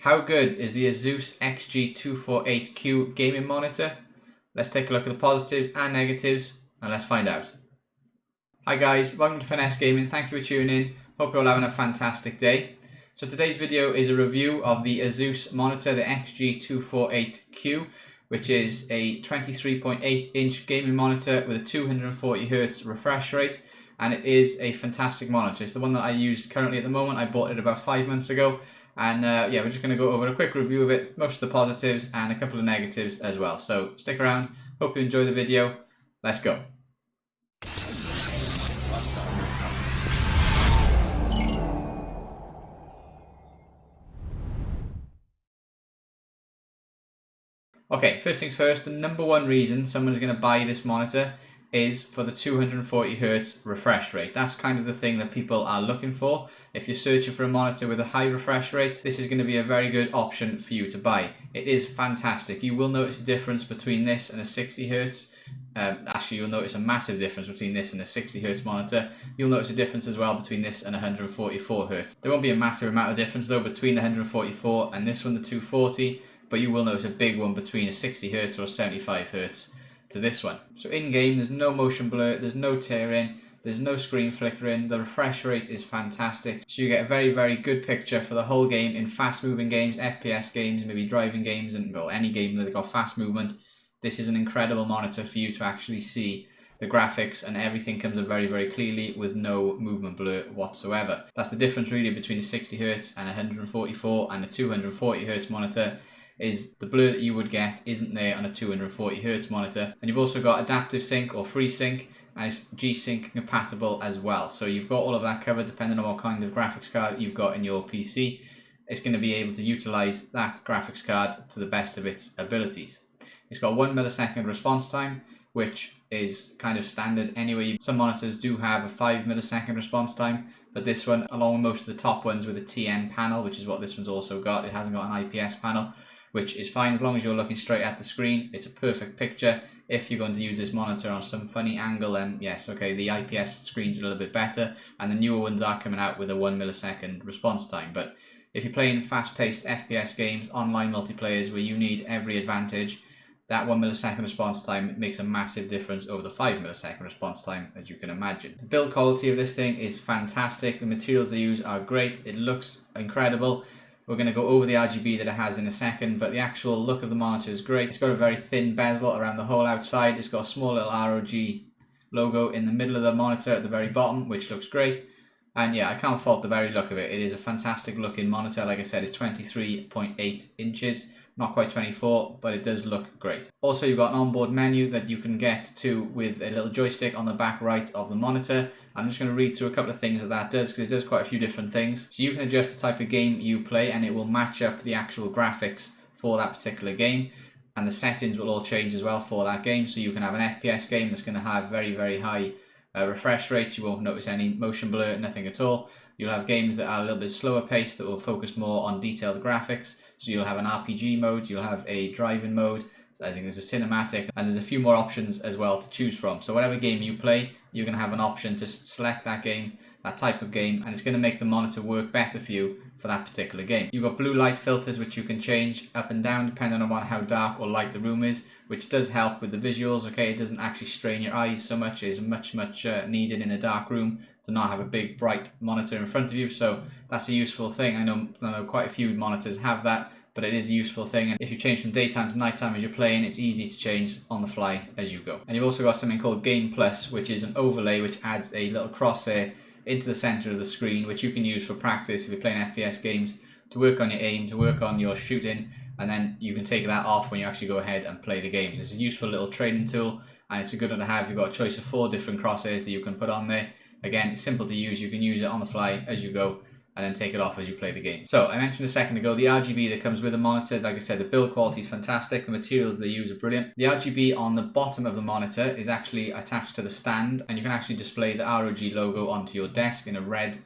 How good is the Asus XG248Q gaming monitor? Let's take a look at the positives and negatives and let's find out. Hi guys, welcome to Finesse Gaming. Thank you for tuning in. Hope you're all having a fantastic day. So today's video is a review of the Asus monitor, the XG248Q, which is a 23.8 inch gaming monitor with a 240Hz refresh rate, and it is a fantastic monitor. It's the one that I use currently at the moment. I bought it about 5 months ago. And yeah, we're just going to go over a quick review of it, most of the positives and a couple of negatives as well. So stick around, hope you enjoy the video. Let's go. Okay, first things first, the number one reason someone's going to buy this monitor is for the 240Hz refresh rate. That's kind of the thing that people are looking for. If you're searching for a monitor with a high refresh rate, this is going to be a very good option for you to buy. It is fantastic. You will notice a difference between this and a 60Hz. Actually, you'll notice a massive difference between this and a 60Hz monitor. You'll notice a difference as well between this and 144Hz. There won't be a massive amount of difference though between the 144 and this one, the 240, but you will notice a big one between a 60Hz or 75Hz to this one. So in game, there's no motion blur, there's no tearing, there's no screen flickering. The refresh rate is fantastic, so you get a very, very good picture for the whole game in fast moving games, FPS games, maybe driving games, and well, any game that got fast movement. This is an incredible monitor for you to actually see the graphics, and everything comes up very, very clearly with no movement blur whatsoever. That's the difference really between a 60Hz and 144 and a 240Hz monitor. Is the blur that you would get isn't there on a 240Hz monitor. And you've also got adaptive sync or FreeSync, and it's G-Sync compatible as well. So you've got all of that covered depending on what kind of graphics card you've got in your PC. It's going to be able to utilize that graphics card to the best of its abilities. It's got 1 millisecond response time, which is kind of standard anyway. Some monitors do have a 5 millisecond response time, but this one, along with most of the top ones with a TN panel, which is what this one's also got, it hasn't got an IPS panel, which is fine as long as you're looking straight at the screen. It's a perfect picture. If you're going to use this monitor on some funny angle, then yes, okay, the IPS screen's a little bit better, and the newer ones are coming out with a 1 millisecond response time. But if you're playing fast-paced FPS games, online multiplayers where you need every advantage, that 1 millisecond response time makes a massive difference over the 5 millisecond response time, as you can imagine. The build quality of this thing is fantastic. The materials they use are great. It looks incredible. We're going to go over the RGB that it has in a second, but the actual look of the monitor is great. It's got a very thin bezel around the whole outside. It's got a small little ROG logo in the middle of the monitor at the very bottom, which looks great. And yeah, I can't fault the very look of it. It is a fantastic looking monitor. Like I said, it's 23.8 inches. Not quite 24, but it does look great. Also, you've got an onboard menu that you can get to with a little joystick on the back right of the monitor. I'm just going to read through a couple of things that does, because it does quite a few different things. So you can adjust the type of game you play, and it will match up the actual graphics for that particular game. And the settings will all change as well for that game. So you can have an FPS game that's going to have very, very high refresh rates. You won't notice any motion blur, nothing at all. You'll have games that are a little bit slower paced that will focus more on detailed graphics. So you'll have an RPG mode, you'll have a driving mode, so I think there's a cinematic, and there's a few more options as well to choose from. So whatever game you play, you're going to have an option to select that game, that type of game, and it's going to make the monitor work better for you for that particular game. You've got blue light filters which you can change up and down depending on how dark or light the room is, which does help with the visuals. Okay, it doesn't actually strain your eyes so much. It's much needed in a dark room to not have a big bright monitor in front of you, so that's a useful thing. I know quite a few monitors have that, but it is a useful thing, and if you change from daytime to nighttime as you're playing, it's easy to change on the fly as you go. And you've also got something called Game Plus, which is an overlay which adds a little crosshair into the center of the screen, which you can use for practice if you're playing FPS games, to work on your aim, to work on your shooting, and then you can take that off when you actually go ahead and play the games. It's a useful little training tool, and it's a good one to have. You've got a choice of 4 different crosshairs that you can put on there. Again, it's simple to use. You can use it on the fly as you go, and then take it off as you play the game. So I mentioned a second ago the RGB that comes with the monitor. Like I said, the build quality is fantastic. The materials they use are brilliant. The RGB on the bottom of the monitor is actually attached to the stand, and you can actually display the ROG logo onto your desk in a red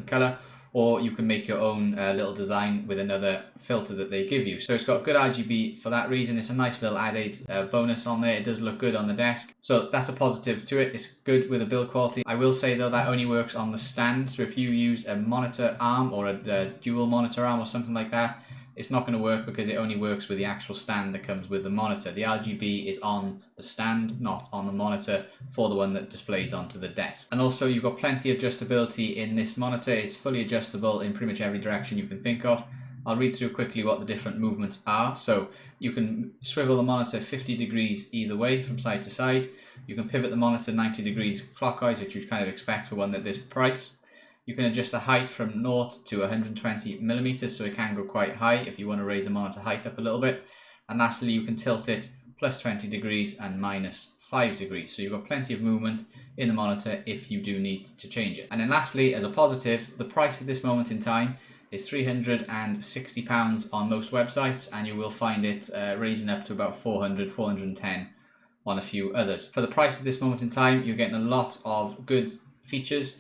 color, or you can make your own little design with another filter that they give you. So it's got good RGB for that reason. It's a nice little added bonus on there. It does look good on the desk, so that's a positive to it. It's good with the build quality. I will say though that only works on the stand, so if you use a monitor arm or a dual monitor arm or something like that, it's not going to work because it only works with the actual stand that comes with the monitor. The RGB is on the stand, not on the monitor, for the one that displays onto the desk. And also you've got plenty of adjustability in this monitor. It's fully adjustable in pretty much every direction you can think of. I'll read through quickly what the different movements are. So you can swivel the monitor 50 degrees either way from side to side. You can pivot the monitor 90 degrees clockwise, which you'd kind of expect for one at this price. You can adjust the height from 0 to 120 millimeters, so it can go quite high if you want to raise the monitor height up a little bit. And lastly, you can tilt it plus 20 degrees and minus 5 degrees. So you've got plenty of movement in the monitor if you do need to change it. And then lastly, as a positive, the price at this moment in time is £360 on most websites, and you will find it raising up to about 400, 410 on a few others. For the price at this moment in time, you're getting a lot of good features.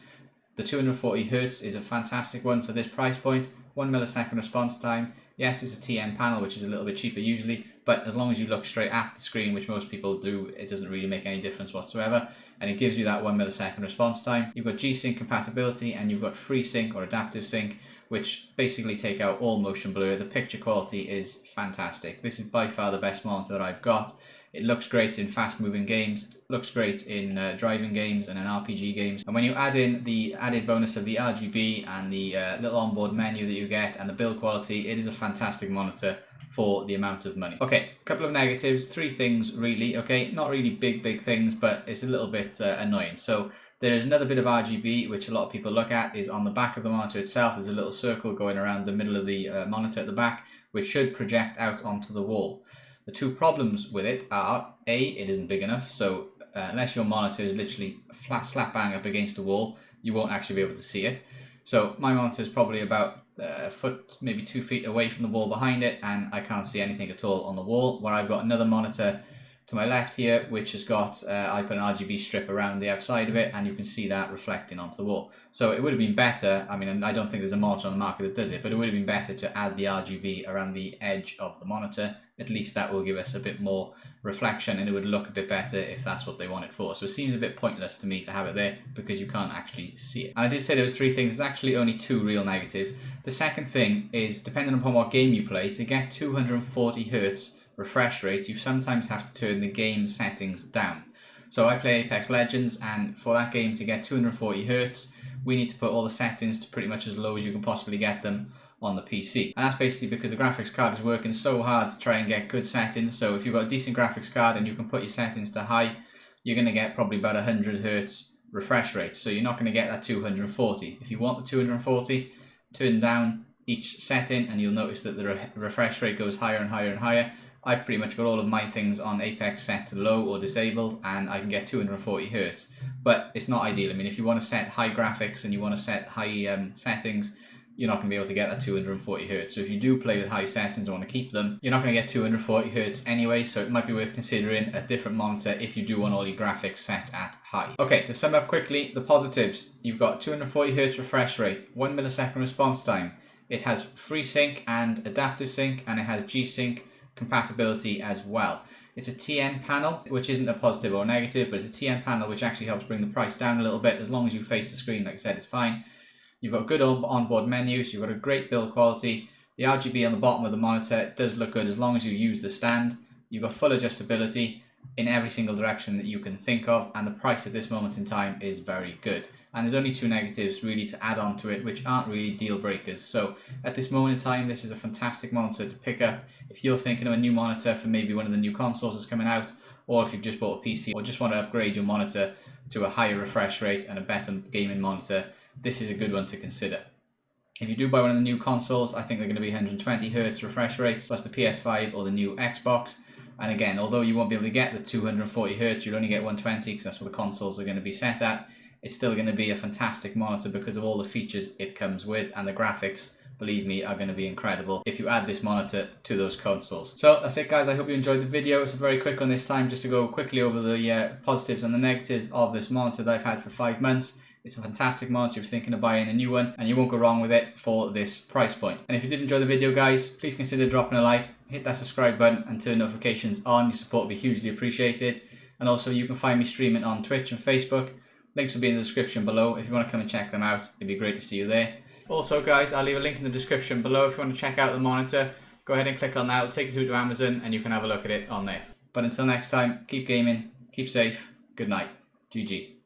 The 240Hz is a fantastic one for this price point. 1 millisecond response time. Yes, it's a TN panel, which is a little bit cheaper usually, but as long as you look straight at the screen, which most people do, it doesn't really make any difference whatsoever. And it gives you that 1 millisecond response time. You've got G-Sync compatibility, and you've got FreeSync or Adaptive Sync, which basically take out all motion blur. The picture quality is fantastic. This is by far the best monitor that I've got. It looks great in fast-moving games, looks great in driving games and in RPG games. And when you add in the added bonus of the RGB and the little onboard menu that you get and the build quality, it is a fantastic monitor for the amount of money. Okay, a couple of negatives, 3 things really. Okay, not really big things, but it's a little bit annoying. So there is another bit of RGB which a lot of people look at is on the back of the monitor itself. There's a little circle going around the middle of the monitor at the back, which should project out onto the wall. The 2 problems with it are, A, it isn't big enough, so unless your monitor is literally flat slap bang up against the wall, you won't actually be able to see it. So my monitor is probably about a foot, maybe 2 feet away from the wall behind it, and I can't see anything at all on the wall, where I've got another monitor to my left here, which has got, I put an RGB strip around the outside of it, and you can see that reflecting onto the wall. So it would have been better, I mean, I don't think there's a monitor on the market that does it, but it would have been better to add the RGB around the edge of the monitor. At least that will give us a bit more reflection, and it would look a bit better if that's what they want it for. So it seems a bit pointless to me to have it there because you can't actually see it. And I did say there was 3 things, there's actually only 2 real negatives. The second thing is, depending upon what game you play, to get 240Hz refresh rate, you sometimes have to turn the game settings down. So I play Apex Legends, and for that game to get 240Hz, we need to put all the settings to pretty much as low as you can possibly get them on the PC. And that's basically because the graphics card is working so hard to try and get good settings. So if you've got a decent graphics card and you can put your settings to high, you're going to get probably about 100Hz refresh rate. So you're not going to get that 240. If you want the 240, turn down each setting and you'll notice that the refresh rate goes higher and higher and higher. I've pretty much got all of my things on Apex set to low or disabled, and I can get 240Hz. But it's not ideal. I mean, if you want to set high graphics and you want to set high settings, you're not going to be able to get that 240Hz. So if you do play with high settings and want to keep them, you're not going to get 240Hz anyway, so it might be worth considering a different monitor if you do want all your graphics set at high. Okay, to sum up quickly, the positives. You've got 240Hz refresh rate, 1 millisecond response time. It has FreeSync and Adaptive Sync, and it has G-Sync compatibility as well. It's a TN panel, which isn't a positive or negative, but it's a TN panel which actually helps bring the price down a little bit. As long as you face the screen, like I said, it's fine. You've got good onboard menus, you've got a great build quality. The RGB on the bottom of the monitor does look good as long as you use the stand. You've got full adjustability in every single direction that you can think of, and the price at this moment in time is very good. And there's only 2 negatives really to add on to it, which aren't really deal breakers. So at this moment in time, this is a fantastic monitor to pick up if you're thinking of a new monitor for maybe one of the new consoles that's coming out, or if you've just bought a PC or just want to upgrade your monitor to a higher refresh rate and a better gaming monitor. This is a good one to consider. If you do buy one of the new consoles, I think they're going to be 120Hz refresh rates, plus the PS5 or the new Xbox. And again, although you won't be able to get the 240Hz, you'll only get 120 because that's what the consoles are going to be set at. It's still going to be a fantastic monitor because of all the features it comes with, and the graphics, believe me, are going to be incredible if you add this monitor to those consoles. So that's it, guys. I hope you enjoyed the video. It's a very quick one this time, just to go quickly over the positives and the negatives of this monitor that I've had for 5 months. It's a fantastic monitor if you're thinking of buying a new one, and you won't go wrong with it for this price point. And if you did enjoy the video, guys, please consider dropping a like, hit that subscribe button and turn notifications on. Your support will be hugely appreciated. And also, you can find me streaming on Twitch and Facebook. Links will be in the description below if you want to come and check them out. It'd be great to see you there. Also, guys, I'll leave a link in the description below if you want to check out the monitor. go ahead and click on that. It'll take you through to Amazon and you can have a look at it on there. But until next time, keep gaming, keep safe, good night, GG.